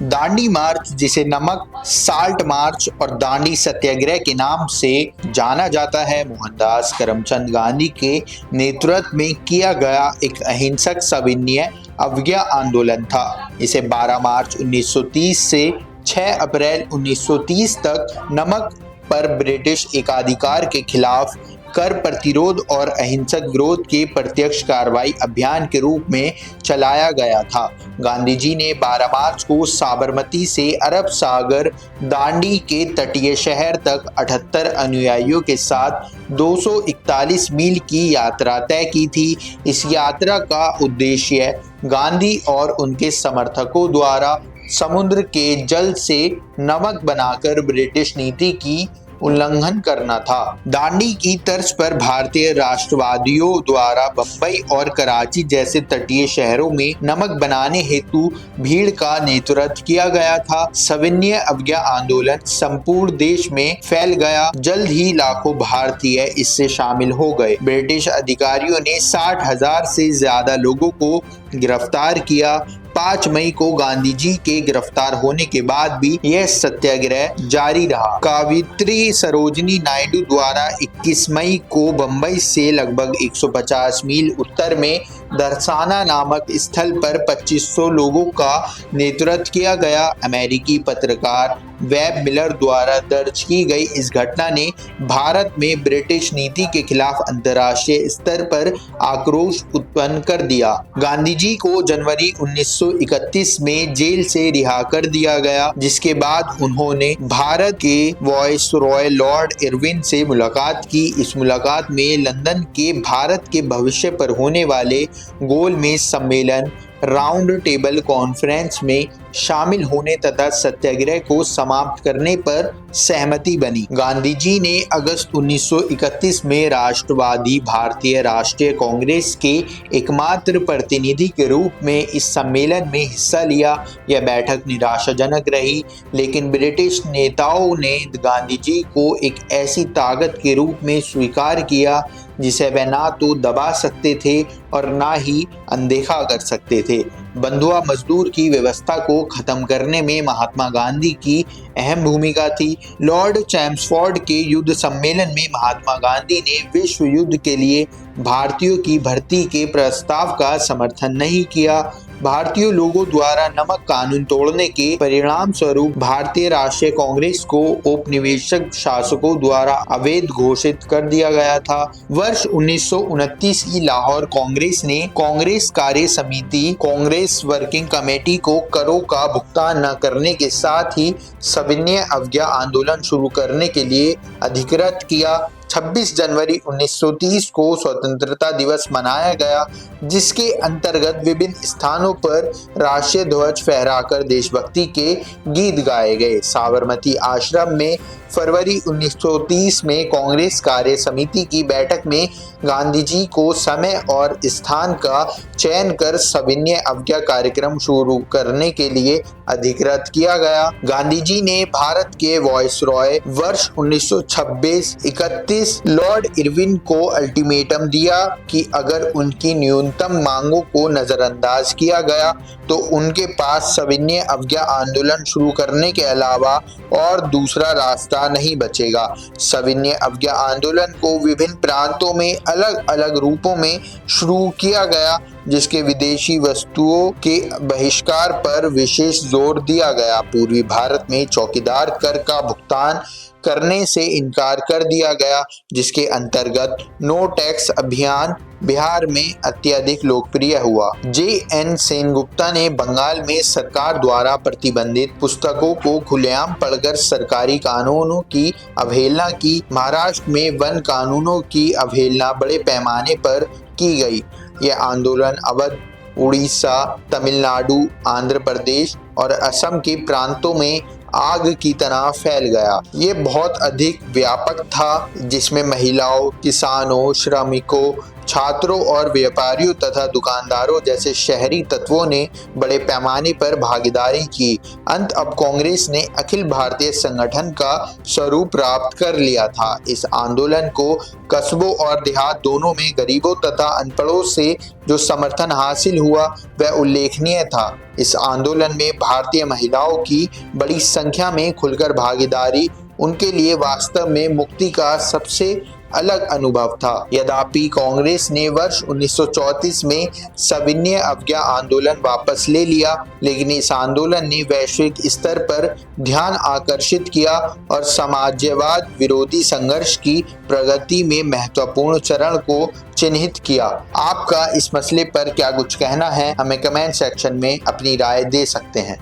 दांडी मार्च, जिसे नमक salt march और दांडी सत्याग्रह के नाम से जाना जाता है, मोहनदास करमचंद गांधी के नेतृत्व में किया गया एक अहिंसक सविनय अवज्ञा आंदोलन था। इसे 12 मार्च 1930 से 6 अप्रैल 1930 तक नमक पर ब्रिटिश एकाधिकार के खिलाफ कर प्रतिरोध और अहिंसक विरोध के प्रत्यक्ष कार्रवाई अभियान के रूप में चलाया गया था। गांधी जी ने 12 मार्च को साबरमती से अरब सागर दांडी के तटीय शहर तक 78 अनुयायियों के साथ 241 मील की यात्रा तय की थी। इस यात्रा का उद्देश्य गांधी और उनके समर्थकों द्वारा समुद्र के जल से नमक बनाकर ब्रिटिश नीति की उल्लंघन करना था। दांडी की तर्ज पर भारतीय राष्ट्रवादियों द्वारा बंबई और कराची जैसे तटीय शहरों में नमक बनाने हेतु भीड़ का नेतृत्व किया गया था। सविनय अवज्ञा आंदोलन संपूर्ण देश में फैल गया। जल्द ही लाखों भारतीय इससे शामिल हो गए। ब्रिटिश अधिकारियों ने 60,000 से ज्यादा लोगों को गिरफ्तार किया। 5 मई को गांधी जी के गिरफ्तार होने के बाद भी यह सत्याग्रह जारी रहा। कवयित्री सरोजिनी नायडू द्वारा 21 मई को बंबई से लगभग 150 मील उत्तर में दरसाना नामक स्थल पर 2500 लोगों का नेतृत्व किया गया। अमेरिकी पत्रकार वेब मिलर द्वारा दर्ज की गई इस घटना ने भारत में ब्रिटिश नीति के खिलाफ अंतर्राष्ट्रीय स्तर पर आक्रोश उत्पन्न कर दिया। गांधी जी को जनवरी 1931 में जेल से रिहा कर दिया गया, जिसके बाद उन्होंने भारत के वायसरॉय लॉर्ड इरविन से मुलाकात की। इस मुलाकात में लंदन के भारत के भविष्य पर होने वाले गोलमेज सम्मेलन राउंड टेबल कॉन्फ्रेंस में शामिल होने तथा सत्याग्रह को समाप्त करने पर सहमति बनी। गांधी जी ने अगस्त 1931 में राष्ट्रवादी भारतीय राष्ट्रीय कांग्रेस के एकमात्र प्रतिनिधि के रूप में इस सम्मेलन में हिस्सा लिया। यह बैठक निराशाजनक रही, लेकिन ब्रिटिश नेताओं ने गांधी जी को एक ऐसी ताकत के रूप में स्वीकार किया जिसे वे ना तो दबा सकते थे और ना ही अनदेखा कर सकते थे। बंधुआ मजदूर की व्यवस्था को खत्म करने में महात्मा गांधी की अहम भूमिका थी। लॉर्ड चैम्सफोर्ड के युद्ध सम्मेलन में महात्मा गांधी ने विश्व युद्ध के लिए भारतीयों की भर्ती के प्रस्ताव का समर्थन नहीं किया। भारतीय लोगों द्वारा नमक कानून तोड़ने के परिणाम स्वरूप भारतीय राष्ट्रीय कांग्रेस को औपनिवेशिक शासकों द्वारा अवैध घोषित कर दिया गया था। वर्ष 1929 की लाहौर कांग्रेस ने कांग्रेस कार्य समिति कांग्रेस वर्किंग कमेटी को करों का भुगतान न करने के साथ ही सविनय अवज्ञा आंदोलन शुरू करने के लिए अधिकृत किया। 26 जनवरी 1930 को स्वतंत्रता दिवस मनाया गया, जिसके अंतर्गत विभिन्न स्थानों पर राष्ट्रीय ध्वज फहराकर देशभक्ति के गीत गाए गए। साबरमती आश्रम में फरवरी 1930 में कांग्रेस कार्य समिति की बैठक में गांधी जी को समय और स्थान का चयन कर सविनय अवज्ञा कार्यक्रम शुरू करने के लिए अधिकृत किया गया। गांधी जी ने भारत के वायसरॉय वर्ष 1926-31 लॉर्ड इरविन को अल्टीमेटम दिया कि अगर उनकी न्यूनतम मांगों को नजरअंदाज किया गया तो उनके पास सविनय अवज्ञा आंदोलन शुरू करने के अलावा और दूसरा रास्ता नहीं बचेगा। सविनय अवज्ञा आंदोलन को विभिन्न प्रांतों में अलग अलग रूपों में शुरू किया गया, जिसके विदेशी वस्तुओं के बहिष्कार पर विशेष जोर दिया गया। पूर्वी भारत में चौकीदार कर का भुगतान करने से इनकार कर दिया गया, जिसके अंतर्गत नो टैक्स अभियान बिहार में अत्यधिक लोकप्रिय हुआ। जे.एन. सेनगुप्ता ने बंगाल में सरकार द्वारा प्रतिबंधित पुस्तकों को खुलेआम पढ़कर सरकारी कानूनों की अवहेलना की। महाराष्ट्र में वन कानूनों की अवहेलना बड़े पैमाने पर की गई। यह आंदोलन अवध, उड़ीसा, तमिलनाडु, आंध्र प्रदेश और असम के प्रांतों में आग की तरह फैल गया। ये बहुत अधिक व्यापक था, जिसमें महिलाओं, किसानों, श्रमिकों, छात्रों और व्यापारियों तथा दुकानदारों जैसे शहरी तत्वों ने बड़े पैमाने पर भागीदारी की। अब कांग्रेस ने अखिल भारतीय संगठन का स्वरूप प्राप्त कर लिया था। इस आंदोलन को कस्बों और देहात दोनों में गरीबों तथा अनपढ़ों से जो समर्थन हासिल हुआ वह उल्लेखनीय था। इस आंदोलन में भारतीय महिलाओं की बड़ी संख्या में खुलकर भागीदारी उनके लिए वास्तव में मुक्ति का सबसे अलग अनुभव था। यद्यपि कांग्रेस ने वर्ष 1934 में सविनय अवज्ञा आंदोलन वापस ले लिया, लेकिन इस आंदोलन ने वैश्विक स्तर पर ध्यान आकर्षित किया और समाजवाद विरोधी संघर्ष की प्रगति में महत्वपूर्ण चरण को चिन्हित किया। आपका इस मसले पर क्या कुछ कहना है, हमें कमेंट सेक्शन में अपनी राय दे सकते हैं।